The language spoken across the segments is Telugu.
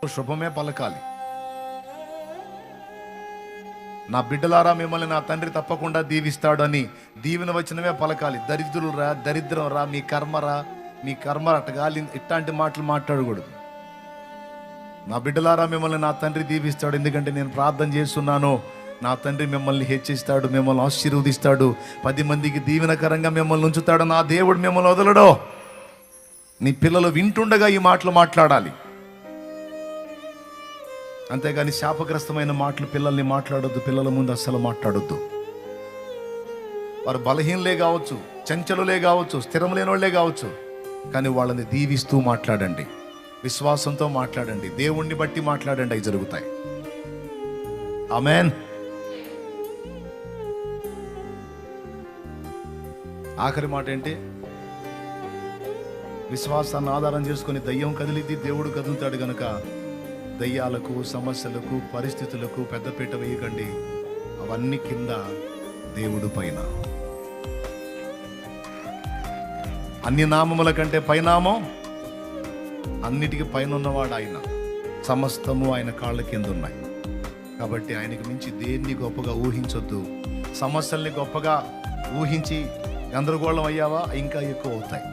శుభమే పలకాలి. నా బిడ్డలారా మిమ్మల్ని నా తండ్రి తప్పకుండా దీవిస్తాడు అని దీవెన వచనమే పలకాలి. దరిద్రులు రా, దరిద్రం రా, మీ కర్మ అట్టగాలి, ఇట్లాంటి మాటలు మాట్లాడకూడదు. నా బిడ్డలారా మిమ్మల్ని నా తండ్రి దీవిస్తాడు, ఎందుకంటే నేను ప్రార్థన చేస్తున్నాను. నా తండ్రి మిమ్మల్ని హెచ్చిస్తాడు, మిమ్మల్ని ఆశీర్వదిస్తాడు, 10 మందికి దీవెనకరంగా మిమ్మల్ని ఉంచుతాడు. నా దేవుడు మిమ్మల్ని వదలడో. నీ పిల్లలు వింటుండగా ఈ మాటలు మాట్లాడాలి, అంతేగాని శాపగ్రస్తమైన మాటలు పిల్లల్ని మాట్లాడొద్దు. పిల్లల ముందు అస్సలు మాట్లాడొద్దు. వారు బలహీనలే కావచ్చు, చంచలులే కావచ్చు, స్థిరం లేని వాళ్ళే కావచ్చు, కానీ వాళ్ళని దీవిస్తూ మాట్లాడండి, విశ్వాసంతో మాట్లాడండి, దేవుణ్ణి బట్టి మాట్లాడండి, అవి జరుగుతాయి. ఆమేన్. ఆఖరి మాట ఏంటి? విశ్వాసాన్ని ఆధారం చేసుకుని దయ్యం కదిలిద్ది, దేవుడు కదులుతాడు. గనుక దయ్యాలకు, సమస్యలకు, పరిస్థితులకు పెద్దపీట వేయకండి. అవన్నీ కింద, దేవుడు పైన. అన్ని నామముల కంటే పైనామం, అన్నిటికీ పైన ఉన్నవాడు ఆయన. సమస్తము ఆయన కాళ్ళ కింద ఉన్నాయి. కాబట్టి ఆయనకి మించి దేన్ని గొప్పగా ఊహించొద్దు. సమస్యల్ని గొప్పగా ఊహించి గందరగోళం అయ్యావా, ఇంకా ఎక్కువ అవుతాయి.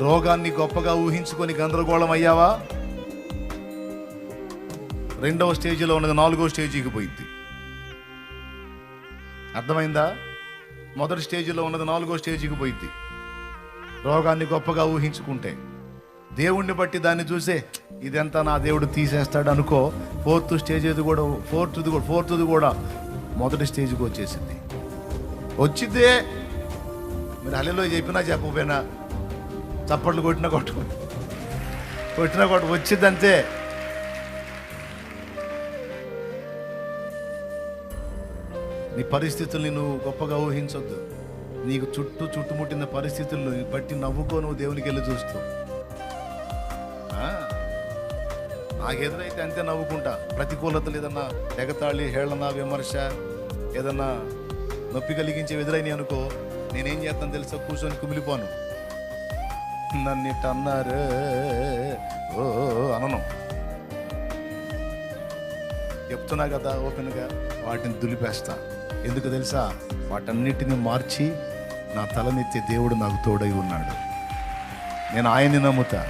రోగాన్ని గొప్పగా ఊహించుకొని గందరగోళం అయ్యావా, 2వ స్టేజిలో ఉన్నది 4వ స్టేజీకి పోయింది. అర్థమైందా? మొదటి స్టేజిలో ఉన్నది 4వ స్టేజీకి పోయింది. రోగాన్ని గొప్పగా ఊహించుకుంటే, దేవుణ్ణి బట్టి దాన్ని చూసే ఇదంతా నా దేవుడు తీసేస్తాడు అనుకో, 4th స్టేజ్ కూడా 4th కూడా మొదటి స్టేజ్కి వచ్చేసింది. వచ్చిద్దే. మీరు హల్లెలూయా చెప్పినా చెప్పకపోయినా, చప్పట్లు కొట్టినా వచ్చిద్దంతే. నీ పరిస్థితుల్ని నువ్వు గొప్పగా ఊహించొద్దు. నీకు చుట్టుముట్టిన పరిస్థితులను బట్టి నవ్వుకో, నువ్వు దేవునికి వెళ్ళి చూస్తూ. నాకెదురైతే అంతే నవ్వుకుంటా. ప్రతికూలతలు ఏదన్నా ఎగతాళి, హేళన, విమర్శ, ఏదన్నా నొప్పి కలిగించే ఎదురైన అనుకో, నేనేం చేస్తాను తెలుసా? కూర్చొని కుమిలిపోను. నన్ను ఇట్ట అన్నారు ఓ అనను. చెప్తున్నా కదా ఓపెన్గా, వాటిని దులిపేస్తా. ఎందుకు తెలుసా? వాటన్నిటిని మార్చి నా తలనెత్తే దేవుడు నాకు తోడై ఉన్నాడు. నేను ఆయన్ని నమ్ముతా.